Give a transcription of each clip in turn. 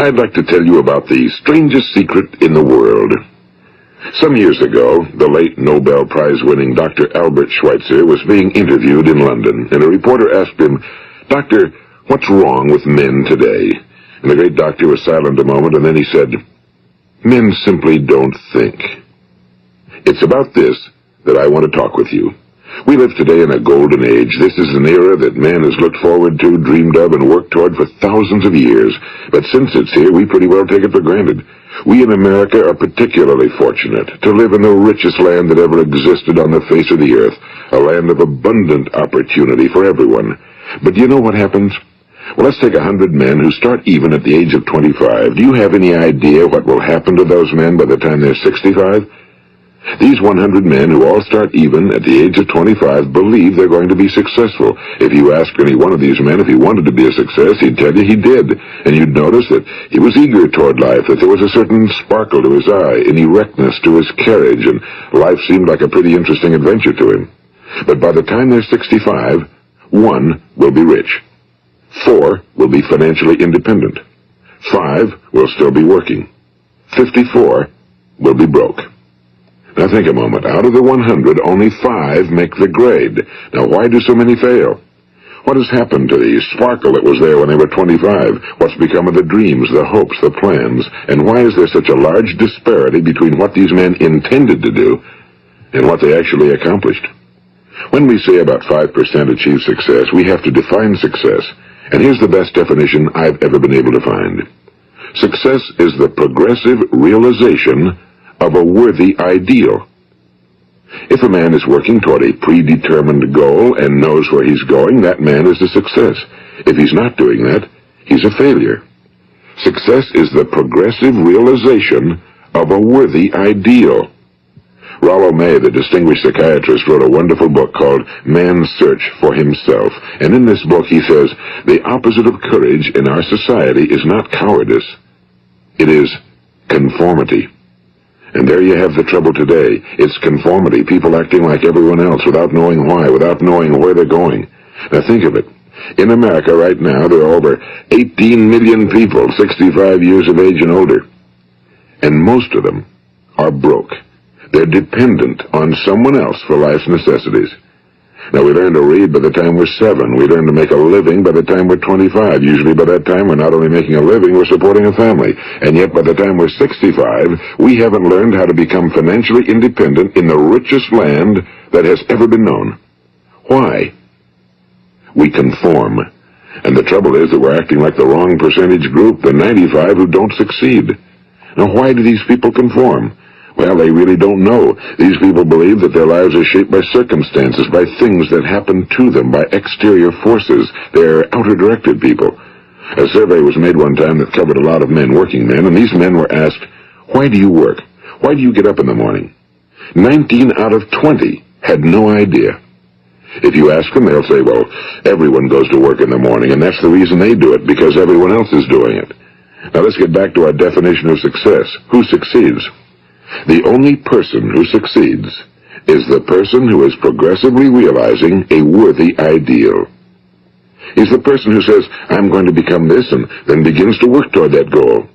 I'd like to tell you about the strangest secret in the world. Some years ago, the late Nobel Prize-winning Dr. Albert Schweitzer was being interviewed in London, and a reporter asked him, "Doctor, what's wrong with men today?" And the great doctor was silent a moment, and then he said, "Men simply don't think." It's about this that I want to talk with you. We live today in a golden age. This is an era that man has looked forward to, dreamed of, and worked toward for thousands of years. But since it's here, we pretty well take it for granted. We in America are particularly fortunate to live in the richest land that ever existed on the face of the earth, a land of abundant opportunity for everyone. But do you know what happens? Well, let's take 100 men who start even at the age of 25. Do you have any idea what will happen to those men by the time they're 65? These 100 men who all start even at the age of 25 believe they're going to be successful. If you ask any one of these men if he wanted to be a success, he'd tell you he did. And you'd notice that he was eager toward life, that there was a certain sparkle to his eye, an erectness to his carriage, and life seemed like a pretty interesting adventure to him. But by the time they're 65, 1 will be rich. 4 will be financially independent. 5 will still be working. 54 will be broke. Now think a moment. Out of the 100, only 5 make the grade. Now why do so many fail? What has happened to the sparkle that was there when they were 25? What's become of the dreams, the hopes, the plans? And why is there such a large disparity between what these men intended to do and what they actually accomplished? When we say about 5% achieve success, we have to define success. And here's the best definition I've ever been able to find. Success is the progressive realization of a worthy ideal. If a man is working toward a predetermined goal and knows where he's going, that man is a success. If he's not doing that, he's a failure. Success is the progressive realization of a worthy ideal. Rollo May, the distinguished psychiatrist, wrote a wonderful book called Man's Search for Himself. And in this book he says, the opposite of courage in our society is not cowardice. It is conformity. And there you have the trouble today. It's conformity, people acting like everyone else without knowing why, without knowing where they're going. Now think of it. In America right now, there are over 18 million people 65 years of age and older. And most of them are broke. They're dependent on someone else for life's necessities. Now, we learn to read by the time we're 7. We learn to make a living by the time we're 25. Usually by that time, we're not only making a living, we're supporting a family. And yet by the time we're 65, we haven't learned how to become financially independent in the richest land that has ever been known. Why? We conform. And the trouble is that we're acting like the wrong percentage group, the 95 who don't succeed. Now, why do these people conform? Well, they really don't know. These people believe that their lives are shaped by circumstances, by things that happen to them, by exterior forces. They're outer-directed people. A survey was made one time that covered a lot of men, working men, and these men were asked, "Why do you work? Why do you get up in the morning?" 19 out of 20 had no idea. If you ask them, they'll say, well, everyone goes to work in the morning, and that's the reason they do it, because everyone else is doing it. Now let's get back to our definition of success. Who succeeds? The only person who succeeds is the person who is progressively realizing a worthy ideal. He's the person who says, I'm going to become this, and then begins to work toward that goal.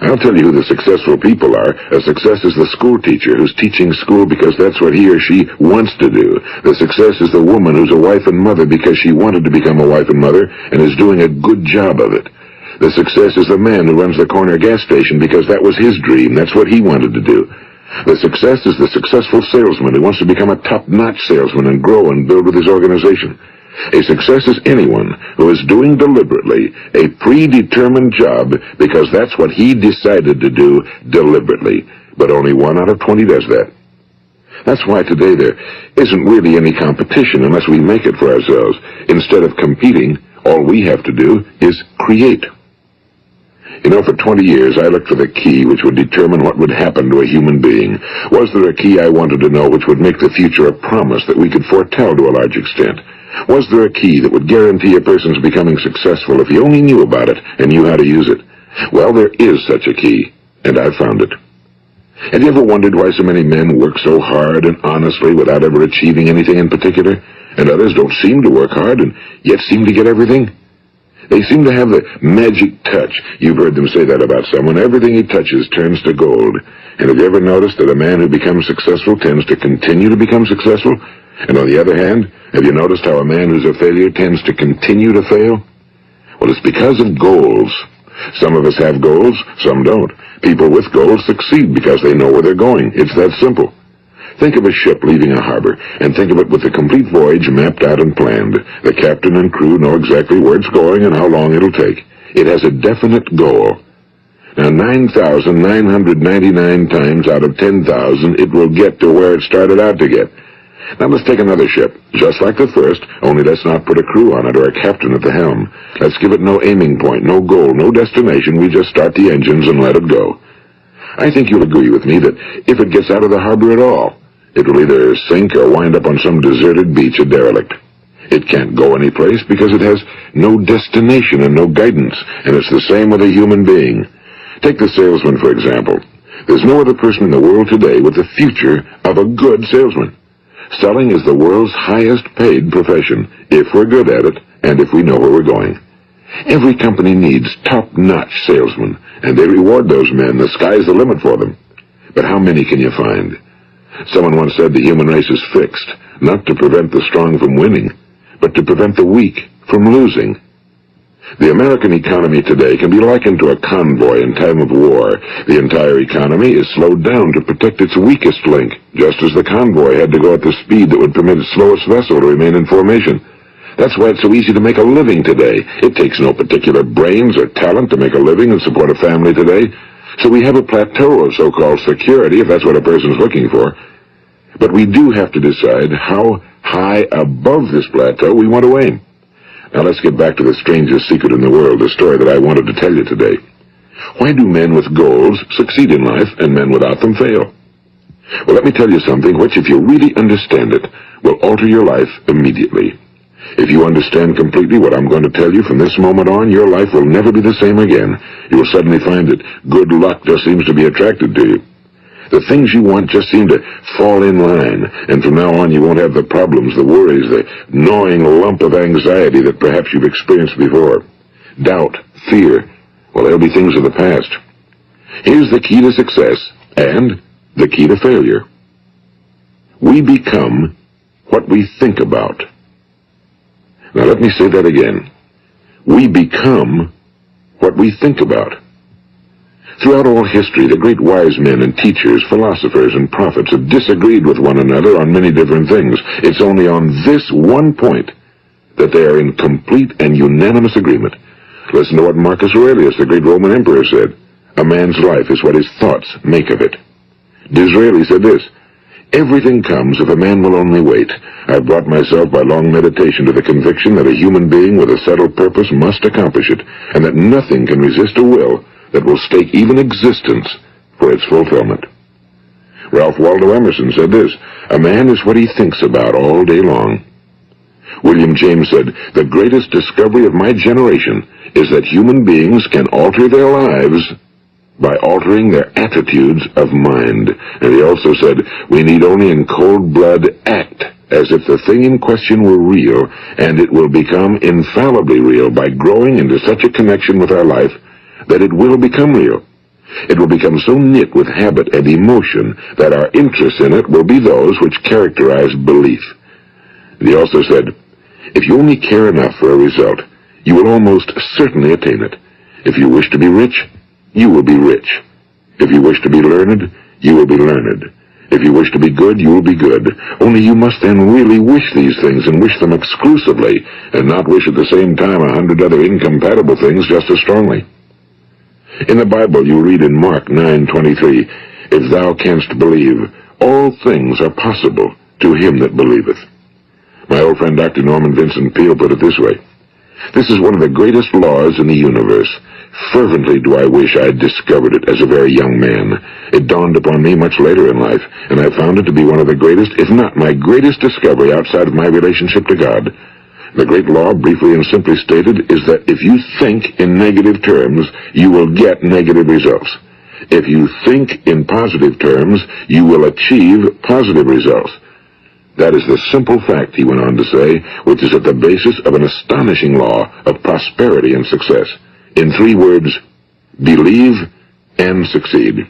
I'll tell you who the successful people are. A success is the school teacher who's teaching school because that's what he or she wants to do. The success is the woman who's a wife and mother because she wanted to become a wife and mother and is doing a good job of it. The success is the man who runs the corner gas station because that was his dream. That's what he wanted to do. The success is the successful salesman who wants to become a top-notch salesman and grow and build with his organization. A success is anyone who is doing deliberately a predetermined job because that's what he decided to do deliberately. But only 1 out of 20 does that. That's why today there isn't really any competition unless we make it for ourselves. Instead of competing, all we have to do is create. You know, for 20 years, I looked for the key which would determine what would happen to a human being. Was there a key I wanted to know which would make the future a promise that we could foretell to a large extent? Was there a key that would guarantee a person's becoming successful if he only knew about it and knew how to use it? Well, there is such a key, and I found it. Have you ever wondered why so many men work so hard and honestly without ever achieving anything in particular, and others don't seem to work hard and yet seem to get everything? They seem to have the magic touch. You've heard them say that about someone. Everything he touches turns to gold. And have you ever noticed that a man who becomes successful tends to continue to become successful? And on the other hand, have you noticed how a man who's a failure tends to continue to fail? Well, it's because of goals. Some of us have goals, some don't. People with goals succeed because they know where they're going. It's that simple. Think of a ship leaving a harbor, and think of it with the complete voyage mapped out and planned. The captain and crew know exactly where it's going and how long it'll take. It has a definite goal. Now, 9,999 times out of 10,000, it will get to where it started out to get. Now let's take another ship, just like the first, only let's not put a crew on it or a captain at the helm. Let's give it no aiming point, no goal, no destination. We just start the engines and let it go. I think you'll agree with me that if it gets out of the harbor at all, it will either sink or wind up on some deserted beach, a derelict. It can't go anyplace because it has no destination and no guidance, and it's the same with a human being. Take the salesman, for example. There's no other person in the world today with the future of a good salesman. Selling is the world's highest paid profession, if we're good at it, and if we know where we're going. Every company needs top-notch salesmen, and they reward those men. The sky's the limit for them. But how many can you find? Someone once said the human race is fixed, not to prevent the strong from winning, but to prevent the weak from losing. The American economy today can be likened to a convoy in time of war. The entire economy is slowed down to protect its weakest link, just as the convoy had to go at the speed that would permit its slowest vessel to remain in formation. That's why it's so easy to make a living today. It takes no particular brains or talent to make a living and support a family today. So we have a plateau of so-called security, if that's what a person's looking for. But we do have to decide how high above this plateau we want to aim. Now let's get back to the strangest secret in the world, the story that I wanted to tell you today. Why do men with goals succeed in life and men without them fail? Well, let me tell you something which, if you really understand it, will alter your life immediately. If you understand completely what I'm going to tell you from this moment on, your life will never be the same again. You will suddenly find that good luck just seems to be attracted to you. The things you want just seem to fall in line, and from now on you won't have the problems, the worries, the gnawing lump of anxiety that perhaps you've experienced before. Doubt, fear, well, they'll be things of the past. Here's the key to success, and the key to failure. We become what we think about. Now let me say that again. We become what we think about. Throughout all history, the great wise men and teachers, philosophers and prophets have disagreed with one another on many different things. It's only on this one point that they are in complete and unanimous agreement. Listen to what Marcus Aurelius, the great Roman emperor, said. A man's life is what his thoughts make of it. Disraeli said this. Everything comes if a man will only wait. I've brought myself by long meditation to the conviction that a human being with a settled purpose must accomplish it, and that nothing can resist a will that will stake even existence for its fulfillment. Ralph Waldo Emerson said this, a man is what he thinks about all day long. William James said, the greatest discovery of my generation is that human beings can alter their lives by altering their attitudes of mind. And he also said, we need only in cold blood act as if the thing in question were real, and it will become infallibly real by growing into such a connection with our life that it will become real. It will become so knit with habit and emotion that our interest in it will be those which characterize belief. And he also said, if you only care enough for a result, you will almost certainly attain it. If you wish to be rich, you will be rich. If you wish to be learned, you will be learned. If you wish to be good, you will be good. Only you must then really wish these things, and wish them exclusively, and not wish at the same time 100 other incompatible things just as strongly. In the Bible you read in Mark 9:23, if thou canst believe, all things are possible to him that believeth. My old friend Dr. Norman Vincent Peale put it this way, this is one of the greatest laws in the universe. Fervently do I wish I had discovered it as a very young man. It dawned upon me much later in life, and I found it to be one of the greatest, if not my greatest discovery outside of my relationship to God. The great law, briefly and simply stated, is that if you think in negative terms, you will get negative results. If you think in positive terms, you will achieve positive results. That is the simple fact, he went on to say, which is at the basis of an astonishing law of prosperity and success. In 3 words, believe and succeed.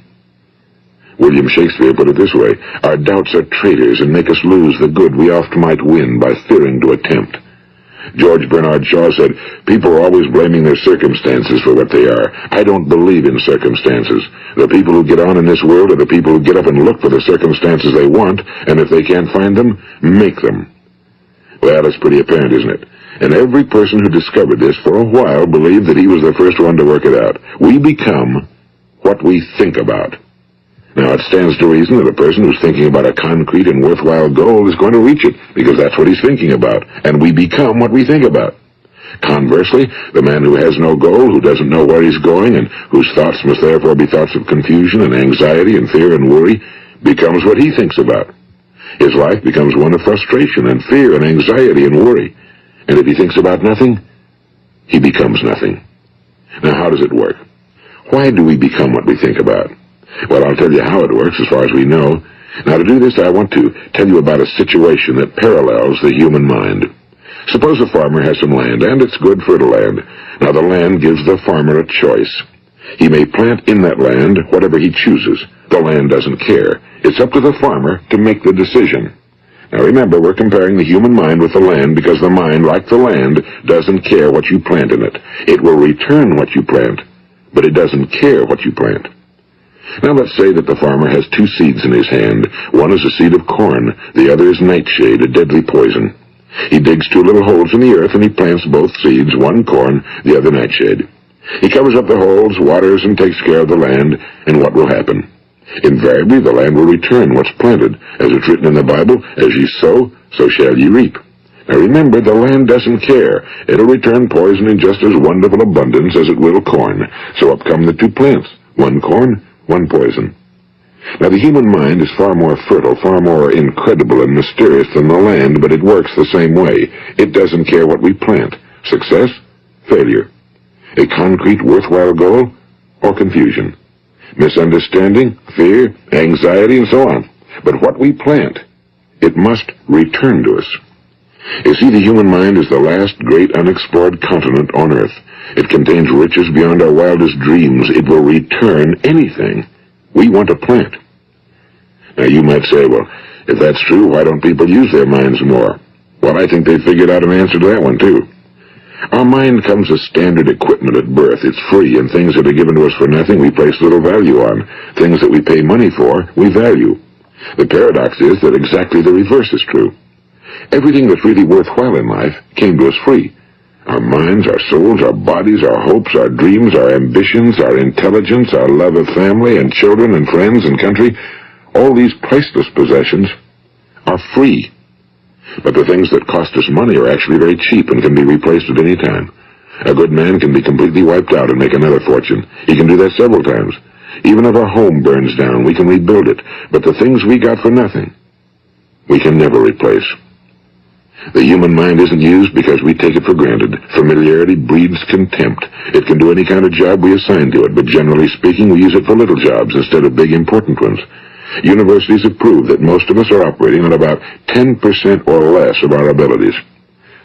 William Shakespeare put it this way: our doubts are traitors and make us lose the good we oft might win by fearing to attempt. George Bernard Shaw said, people are always blaming their circumstances for what they are. I don't believe in circumstances. The people who get on in this world are the people who get up and look for the circumstances they want, and if they can't find them, make them. Well, it's pretty apparent, isn't it? And every person who discovered this for a while believed that he was the first one to work it out. We become what we think about. Now, it stands to reason that a person who's thinking about a concrete and worthwhile goal is going to reach it, because that's what he's thinking about, and we become what we think about. Conversely, the man who has no goal, who doesn't know where he's going, and whose thoughts must therefore be thoughts of confusion and anxiety and fear and worry, becomes what he thinks about. His life becomes one of frustration and fear and anxiety and worry, and if he thinks about nothing, he becomes nothing. Now, how does it work? Why do we become what we think about? Well, I'll tell you how it works as far as we know. Now, to do this, I want to tell you about a situation that parallels the human mind. Suppose a farmer has some land, and it's good fertile land. Now, the land gives the farmer a choice. He may plant in that land whatever he chooses. The land doesn't care. It's up to the farmer to make the decision. Now, remember, we're comparing the human mind with the land because the mind, like the land, doesn't care what you plant in it. It will return what you plant, but it doesn't care what you plant. Now let's say that the farmer has 2 seeds in his hand. One is a seed of corn, the other is nightshade, a deadly poison. He digs 2 little holes in the earth and he plants both seeds, one corn, the other nightshade. He covers up the holes, waters, and takes care of the land, and what will happen? Invariably the land will return what's planted. As it's written in the Bible, as ye sow, so shall ye reap. Now remember, the land doesn't care. It'll return poison in just as wonderful abundance as it will corn. So up come the 2 plants, one corn, one poison. Now, the human mind is far more fertile, far more incredible and mysterious than the land, but it works the same way. It doesn't care what we plant. Success, failure. A concrete, worthwhile goal, or confusion. Misunderstanding, fear, anxiety, and so on. But what we plant, it must return to us. You see, the human mind is the last great unexplored continent on Earth. It contains riches beyond our wildest dreams. It will return anything we want to plant. Now, you might say, well, if that's true, why don't people use their minds more? Well, I think they figured out an answer to that one, too. Our mind comes as standard equipment at birth. It's free, and things that are given to us for nothing we place little value on. Things that we pay money for, we value. The paradox is that exactly the reverse is true. Everything that's really worthwhile in life came to us free. Our minds, our souls, our bodies, our hopes, our dreams, our ambitions, our intelligence, our love of family and children and friends and country, all these priceless possessions are free. But the things that cost us money are actually very cheap and can be replaced at any time. A good man can be completely wiped out and make another fortune. He can do that several times. Even if our home burns down, we can rebuild it. But the things we got for nothing, we can never replace. The human mind isn't used because we take it for granted. Familiarity breeds contempt. It can do any kind of job we assign to it, but generally speaking, we use it for little jobs instead of big, important ones. Universities have proved that most of us are operating on about 10% or less of our abilities.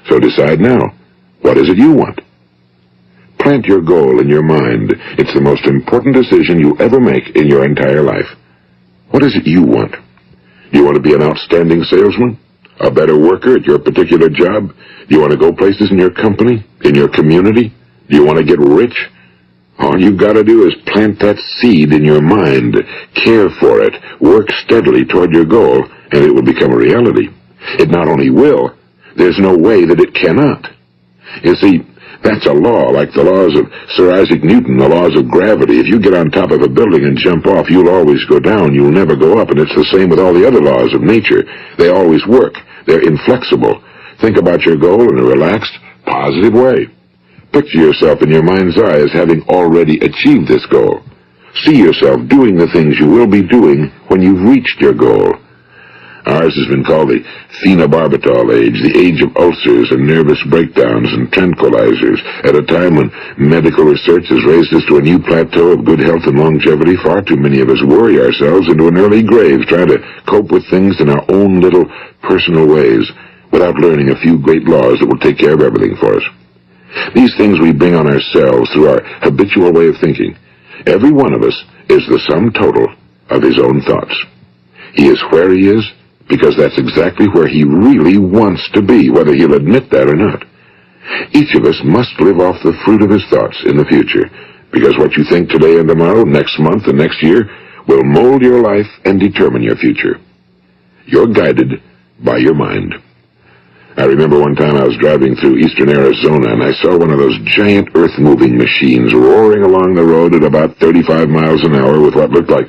So decide now, what is it you want? Plant your goal in your mind. It's the most important decision you'll ever make in your entire life. What is it you want? Do you want to be an outstanding salesman? A better worker at your particular job? Do you want to go places in your company? In your community? Do you want to get rich? All you've got to do is plant that seed in your mind, care for it, work steadily toward your goal, and it will become a reality. It not only will, there's no way that it cannot. You see, that's a law, like the laws of Sir Isaac Newton, the laws of gravity. If you get on top of a building and jump off, you'll always go down, you'll never go up, and it's the same with all the other laws of nature. They always work. They're inflexible. Think about your goal in a relaxed, positive way. Picture yourself in your mind's eye as having already achieved this goal. See yourself doing the things you will be doing when you've reached your goal. Ours has been called the phenobarbital age, the age of ulcers and nervous breakdowns and tranquilizers. At a time when medical research has raised us to a new plateau of good health and longevity, far too many of us worry ourselves into an early grave trying to cope with things in our own little personal ways without learning a few great laws that will take care of everything for us. These things we bring on ourselves through our habitual way of thinking. Every one of us is the sum total of his own thoughts. He is where he is because that's exactly where he really wants to be, whether he'll admit that or not. Each of us must live off the fruit of his thoughts in the future, because what you think today and tomorrow, next month and next year, will mold your life and determine your future. You're guided by your mind. I remember one time I was driving through eastern Arizona, and I saw one of those giant earth-moving machines roaring along the road at about 35 miles an hour with what looked like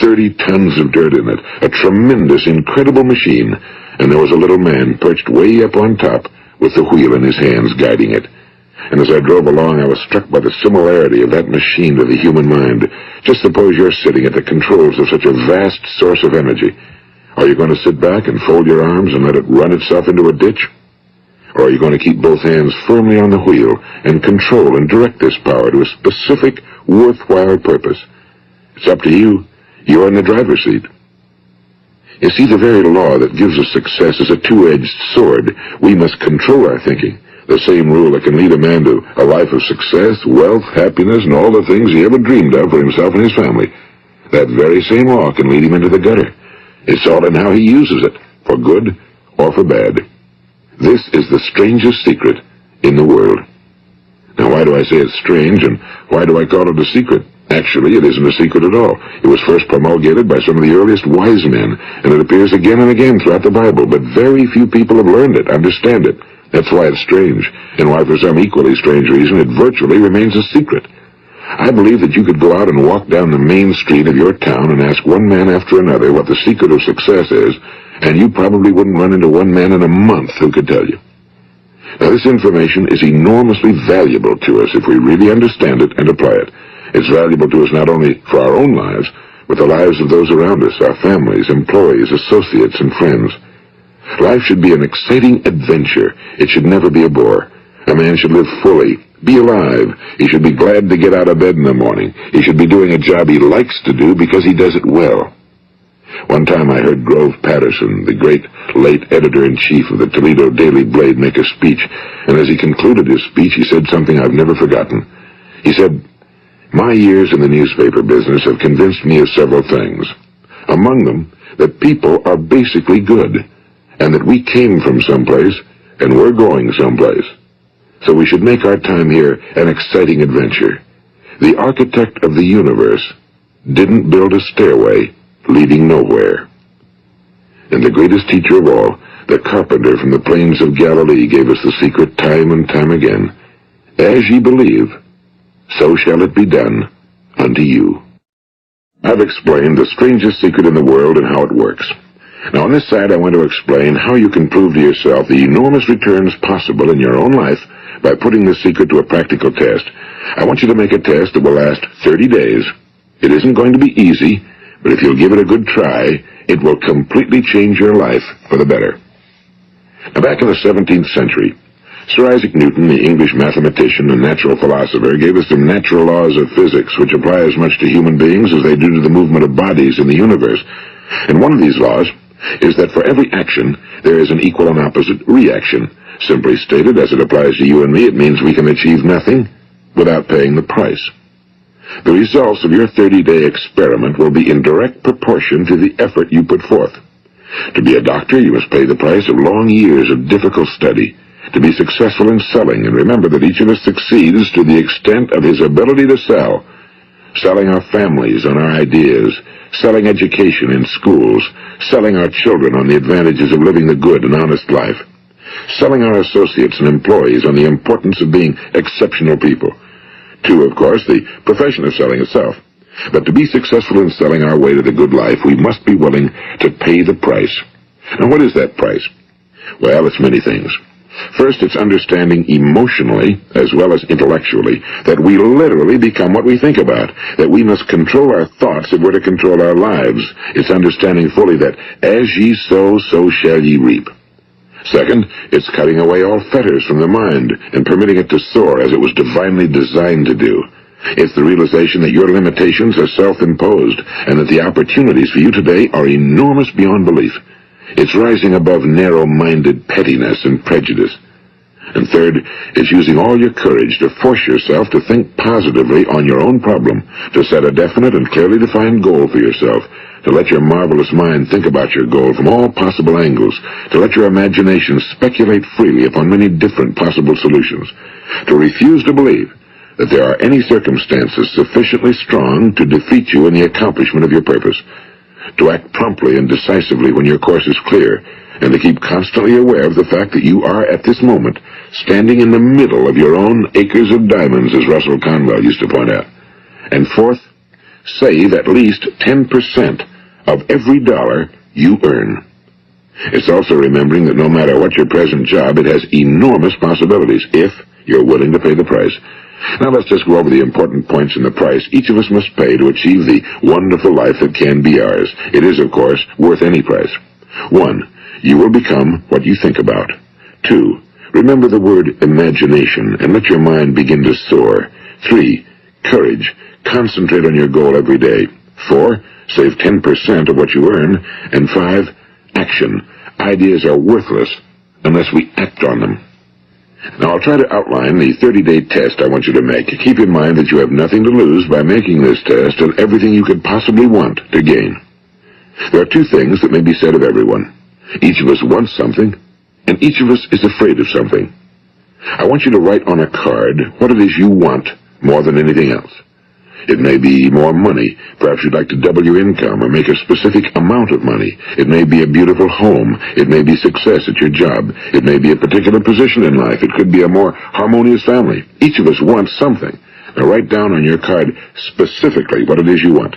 30 tons of dirt in it. A tremendous, incredible machine, and there was a little man perched way up on top with the wheel in his hands guiding it. And as I drove along, I was struck by the similarity of that machine to the human mind. Just suppose you're sitting at the controls of such a vast source of energy. Are you going to sit back and fold your arms and let it run itself into a ditch? Or are you going to keep both hands firmly on the wheel and control and direct this power to a specific, worthwhile purpose? It's up to you. You're in the driver's seat. You see, the very law that gives us success is a two-edged sword. We must control our thinking. The same rule that can lead a man to a life of success, wealth, happiness, and all the things he ever dreamed of for himself and his family. That very same law can lead him into the gutter. It's all in how he uses it, for good or for bad. This is the strangest secret in the world. Now, why do I say it's strange, and why do I call it a secret? Actually, it isn't a secret at all. It was first promulgated by some of the earliest wise men, and it appears again and again throughout the Bible, but very few people have learned it, understand it. That's why it's strange, and why for some equally strange reason it virtually remains a secret. I believe that you could go out and walk down the main street of your town and ask one man after another what the secret of success is, and you probably wouldn't run into one man in a month who could tell you. Now, this information is enormously valuable to us if we really understand it and apply it. It's valuable to us not only for our own lives, but the lives of those around us, our families, employees, associates, and friends. Life should be an exciting adventure. It should never be a bore. A man should live fully, be alive. He should be glad to get out of bed in the morning. He should be doing a job he likes to do because he does it well. One time I heard Grove Patterson, the great late editor-in-chief of the Toledo Daily Blade, make a speech, and as he concluded his speech, he said something I've never forgotten. He said, "My years in the newspaper business have convinced me of several things. Among them, that people are basically good, and that we came from someplace, and we're going someplace. So we should make our time here an exciting adventure. The architect of the universe didn't build a stairway leading nowhere." And the greatest teacher of all, the carpenter from the plains of Galilee, gave us the secret time and time again. As ye believe, so shall it be done unto you. I've explained the strangest secret in the world and how it works. Now, on this side, I want to explain how you can prove to yourself the enormous returns possible in your own life by putting this secret to a practical test. I want you to make a test that will last 30 days. It isn't going to be easy, but if you'll give it a good try, it will completely change your life for the better. Now, back in the 17th century, Sir Isaac Newton, the English mathematician and natural philosopher, gave us some natural laws of physics which apply as much to human beings as they do to the movement of bodies in the universe. And one of these laws is that for every action, there is an equal and opposite reaction. Simply stated, as it applies to you and me, it means we can achieve nothing without paying the price. The results of your 30-day experiment will be in direct proportion to the effort you put forth. To be a doctor, you must pay the price of long years of difficult study. To be successful in selling, and remember that each of us succeeds to the extent of his ability to sell. Selling our families on our ideas, selling education in schools, selling our children on the advantages of living the good and honest life, selling our associates and employees on the importance of being exceptional people. To, of course, the profession of selling itself. But to be successful in selling our way to the good life, we must be willing to pay the price. And what is that price? Well, it's many things. First, it's understanding emotionally, as well as intellectually, that we literally become what we think about, that we must control our thoughts if we're to control our lives. It's understanding fully that as ye sow, so shall ye reap. Second, it's cutting away all fetters from the mind and permitting it to soar as it was divinely designed to do. It's the realization that your limitations are self-imposed and that the opportunities for you today are enormous beyond belief. It's rising above narrow-minded pettiness and prejudice. And third, it's using all your courage to force yourself to think positively on your own problem, to set a definite and clearly defined goal for yourself, to let your marvelous mind think about your goal from all possible angles, to let your imagination speculate freely upon many different possible solutions, to refuse to believe that there are any circumstances sufficiently strong to defeat you in the accomplishment of your purpose, to act promptly and decisively when your course is clear, and to keep constantly aware of the fact that you are, at this moment, standing in the middle of your own acres of diamonds, as Russell Conwell used to point out. And fourth, save at least 10% of every dollar you earn. It's also remembering that no matter what your present job, it has enormous possibilities, if you're willing to pay the price. Now let's just go over the important points in the price each of us must pay to achieve the wonderful life that can be ours. It is, of course, worth any price. 1. You will become what you think about. 2. Remember the word imagination and let your mind begin to soar. 3. Courage. Concentrate on your goal every day. 4. Save 10% of what you earn. And 5. Action. Ideas are worthless unless we act on them. Now, I'll try to outline the 30-day test I want you to make. Keep in mind that you have nothing to lose by making this test and everything you could possibly want to gain. There are 2 things that may be said of everyone. Each of us wants something, and each of us is afraid of something. I want you to write on a card what it is you want more than anything else. It may be more money. Perhaps you'd like to double your income or make a specific amount of money. It may be a beautiful home. It may be success at your job. It may be a particular position in life. It could be a more harmonious family. Each of us wants something. Now write down on your card specifically what it is you want.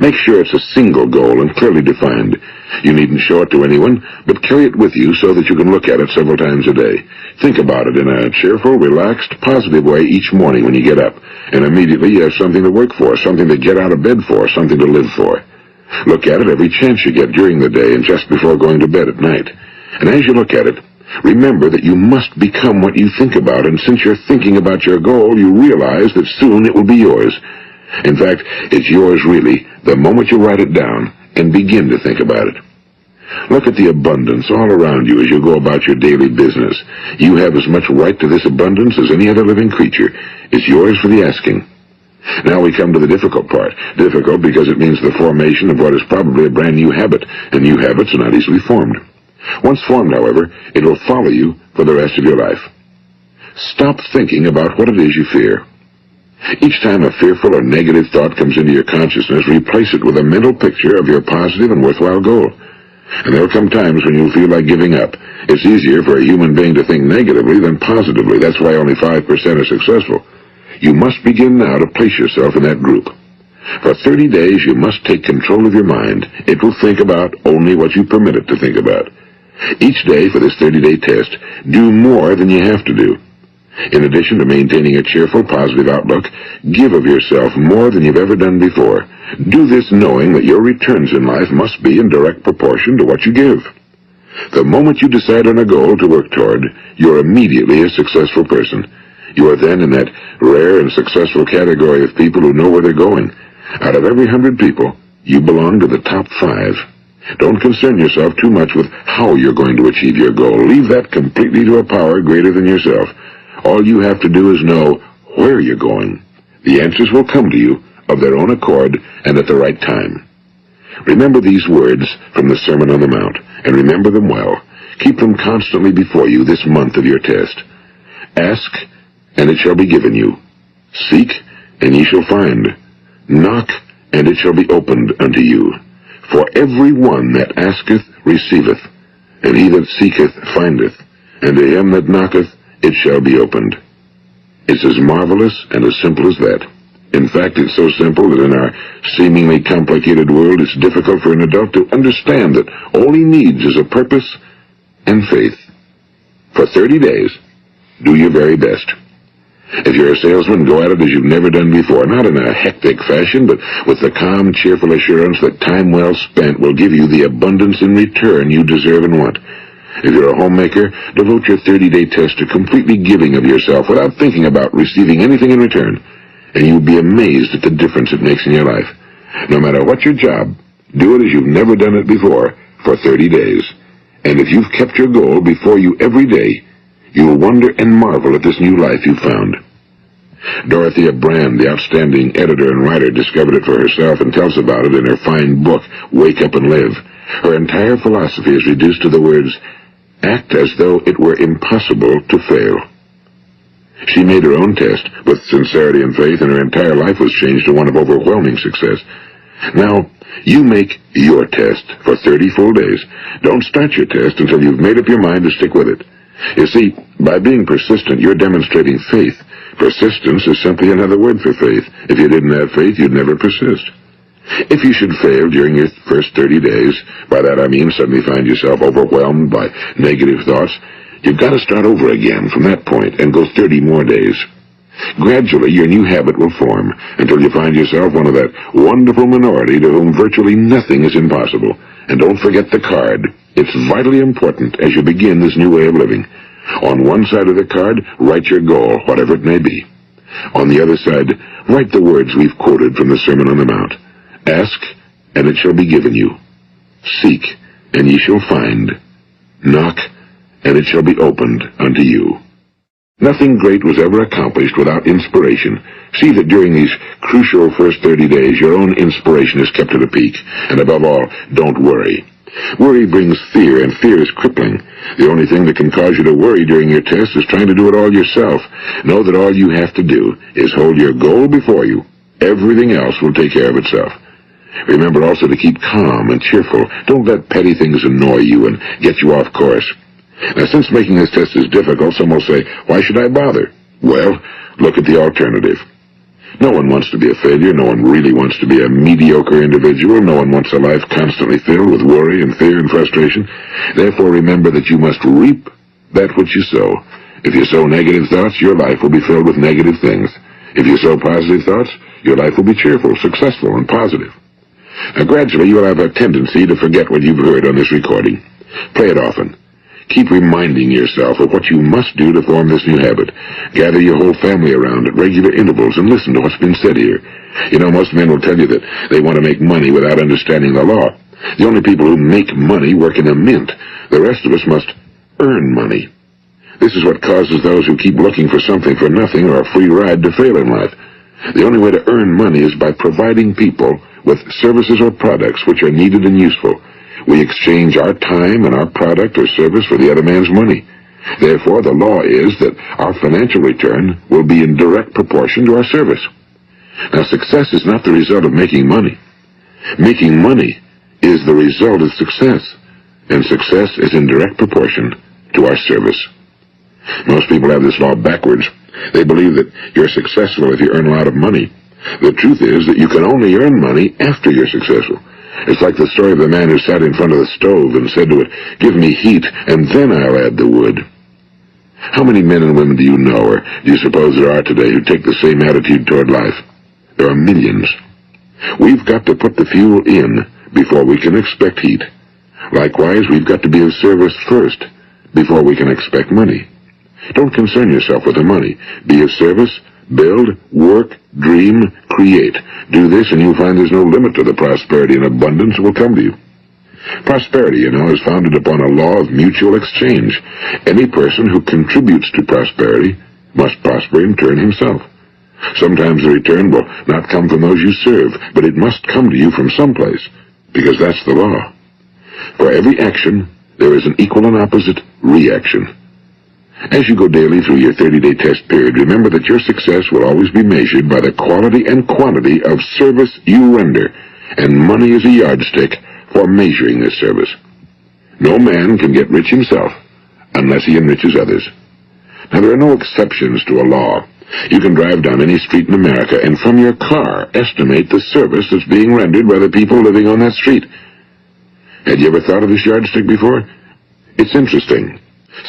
Make sure it's a single goal and clearly defined. You needn't show it to anyone, but carry it with you so that you can look at it several times a day. Think about it in a cheerful, relaxed, positive way each morning when you get up, and immediately you have something to work for, something to get out of bed for, something to live for. Look at it every chance you get during the day and just before going to bed at night. And as you look at it, remember that you must become what you think about, and since you're thinking about your goal, you realize that soon it will be yours. In fact, it's yours really the moment you write it down and begin to think about it. Look at the abundance all around you as you go about your daily business. You have as much right to this abundance as any other living creature. It's yours for the asking. Now we come to the difficult part. Difficult because it means the formation of what is probably a brand new habit, and new habits are not easily formed. Once formed, however, it will follow you for the rest of your life. Stop thinking about what it is you fear. Each time a fearful or negative thought comes into your consciousness, replace it with a mental picture of your positive and worthwhile goal. And there will come times when you'll feel like giving up. It's easier for a human being to think negatively than positively. That's why only 5% are successful. You must begin now to place yourself in that group. For 30 days, you must take control of your mind. It will think about only what you permit it to think about. Each day for this 30-day test, do more than you have to do. In addition to maintaining a cheerful, positive outlook, give of yourself more than you've ever done before. Do this knowing that your returns in life must be in direct proportion to what you give. The moment you decide on a goal to work toward, you're immediately a successful person. You are then in that rare and successful category of people who know where they're going. Out of every 100 people, you belong to the top 5. Don't concern yourself too much with how you're going to achieve your goal. Leave that completely to a power greater than yourself. All you have to do is know where you're going. The answers will come to you of their own accord and at the right time. Remember these words from the Sermon on the Mount, and remember them well. Keep them constantly before you this month of your test. Ask, and it shall be given you. Seek, and ye shall find. Knock, and it shall be opened unto you. For every one that asketh receiveth, and he that seeketh findeth, and to him that knocketh it shall be opened. It's as marvelous and as simple as that. In fact, it's so simple that in our seemingly complicated world, it's difficult for an adult to understand that all he needs is a purpose and faith. For 30 days, do your very best. If you're a salesman, go at it as you've never done before, not in a hectic fashion, but with the calm, cheerful assurance that time well spent will give you the abundance in return you deserve and want. If you're a homemaker, devote your 30-day test to completely giving of yourself without thinking about receiving anything in return, and you'll be amazed at the difference it makes in your life. No matter what your job, do it as you've never done it before for 30 days. And if you've kept your goal before you every day, you'll wonder and marvel at this new life you've found. Dorothea Brand, the outstanding editor and writer, discovered it for herself and tells about it in her fine book, Wake Up and Live. Her entire philosophy is reduced to the words, act as though it were impossible to fail. She made her own test with sincerity and faith, and her entire life was changed to one of overwhelming success. Now, you make your test for 30 full days. Don't start your test until you've made up your mind to stick with it. You see, by being persistent, you're demonstrating faith. Persistence is simply another word for faith. If you didn't have faith, you'd never persist. If you should fail during your first 30 days, by that I mean suddenly find yourself overwhelmed by negative thoughts, you've got to start over again from that point and go 30 more days. Gradually, your new habit will form until you find yourself one of that wonderful minority to whom virtually nothing is impossible. And don't forget the card. It's vitally important as you begin this new way of living. On one side of the card, write your goal, whatever it may be. On the other side, write the words we've quoted from the Sermon on the Mount. Ask, and it shall be given you. Seek, and ye shall find. Knock, and it shall be opened unto you. Nothing great was ever accomplished without inspiration. See that during these crucial first 30 days, your own inspiration is kept at a peak. And above all, don't worry. Worry brings fear, and fear is crippling. The only thing that can cause you to worry during your test is trying to do it all yourself. Know that all you have to do is hold your goal before you. Everything else will take care of itself. Remember also to keep calm and cheerful. Don't let petty things annoy you and get you off course. Now, since making this test is difficult, some will say, why should I bother? Well, look at the alternative. No one wants to be a failure. No one really wants to be a mediocre individual. No one wants a life constantly filled with worry and fear and frustration. Therefore, remember that you must reap that which you sow. If you sow negative thoughts, your life will be filled with negative things. If you sow positive thoughts, your life will be cheerful, successful, and positive. Now, gradually, you'll have a tendency to forget what you've heard on this recording. Play it often. Keep reminding yourself of what you must do to form this new habit. Gather your whole family around at regular intervals and listen to what's been said here. You know, most men will tell you that they want to make money without understanding the law. The only people who make money work in a mint. The rest of us must earn money. This is what causes those who keep looking for something for nothing or a free ride to fail in life. The only way to earn money is by providing people with services or products which are needed and useful. We exchange our time and our product or service for the other man's money. Therefore, the law is that our financial return will be in direct proportion to our service. Now, success is not the result of making money. Making money is the result of success, and success is in direct proportion to our service. Most people have this law backwards. They believe that you're successful if you earn a lot of money. The truth is that you can only earn money after you're successful. It's like the story of the man who sat in front of the stove and said to it, give me heat, and then I'll add the wood. How many men and women do you know, or do you suppose there are today, who take the same attitude toward life? There are millions. We've got to put the fuel in before we can expect heat. Likewise, we've got to be of service first before we can expect money. Don't concern yourself with the money. Be of service, build, work, dream, create. Do this and you'll find there's no limit to the prosperity and abundance that will come to you. Prosperity, you know, is founded upon a law of mutual exchange. Any person who contributes to prosperity must prosper in turn himself. Sometimes the return will not come from those you serve, but it must come to you from someplace, because that's the law. For every action, there is an equal and opposite reaction. As you go daily through your 30-day test period, remember that your success will always be measured by the quality and quantity of service you render, and money is a yardstick for measuring this service. No man can get rich himself unless he enriches others. Now, there are no exceptions to a law. You can drive down any street in America and from your car estimate the service that's being rendered by the people living on that street. Had you ever thought of this yardstick before? It's interesting.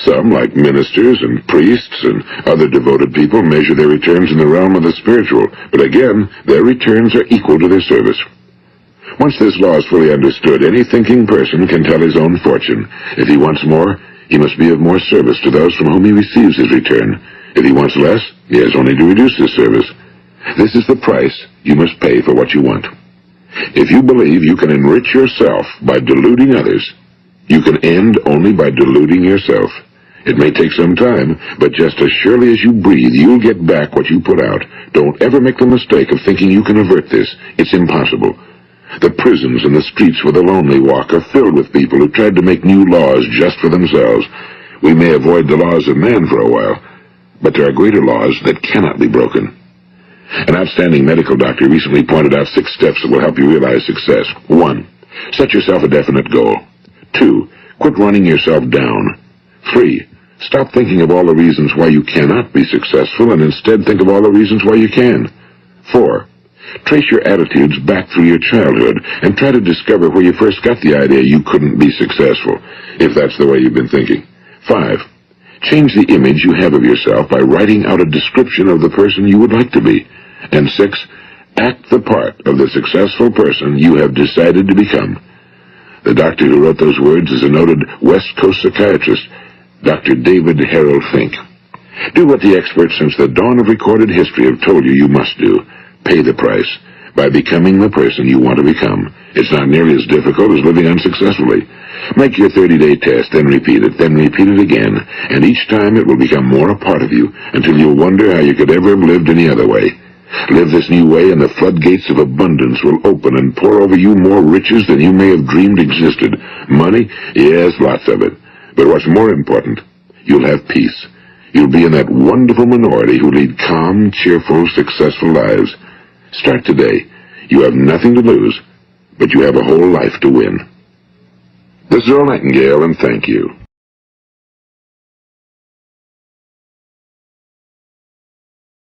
Some, like ministers and priests and other devoted people, measure their returns in the realm of the spiritual, but again, their returns are equal to their service. Once this law is fully understood, any thinking person can tell his own fortune. If he wants more, he must be of more service to those from whom he receives his return. If he wants less, he has only to reduce his service. This is the price you must pay for what you want. If you believe you can enrich yourself by deluding others, you can end only by deluding yourself. It may take some time, but just as surely as you breathe, you'll get back what you put out. Don't ever make the mistake of thinking you can avert this. It's impossible. The prisons and the streets where the lonely walk are filled with people who tried to make new laws just for themselves. We may avoid the laws of man for a while, but there are greater laws that cannot be broken. An outstanding medical doctor recently pointed out 6 steps that will help you realize success. 1. Set yourself a definite goal. 2. Quit running yourself down. 3. Stop thinking of all the reasons why you cannot be successful and instead think of all the reasons why you can. 4. Trace your attitudes back through your childhood and try to discover where you first got the idea you couldn't be successful, if that's the way you've been thinking. 5. Change the image you have of yourself by writing out a description of the person you would like to be. And 6. Act the part of the successful person you have decided to become. The doctor who wrote those words is a noted West Coast psychiatrist, Dr. David Harold Fink. Do what the experts since the dawn of recorded history have told you you must do. Pay the price by becoming the person you want to become. It's not nearly as difficult as living unsuccessfully. Make your 30-day test, then repeat it again, and each time it will become more a part of you until you'll wonder how you could ever have lived any other way. Live this new way and the floodgates of abundance will open and pour over you more riches than you may have dreamed existed. Money? Yes, lots of it. But what's more important, you'll have peace. You'll be in that wonderful minority who lead calm, cheerful, successful lives. Start today. You have nothing to lose, but you have a whole life to win. This is Earl Nightingale, and thank you.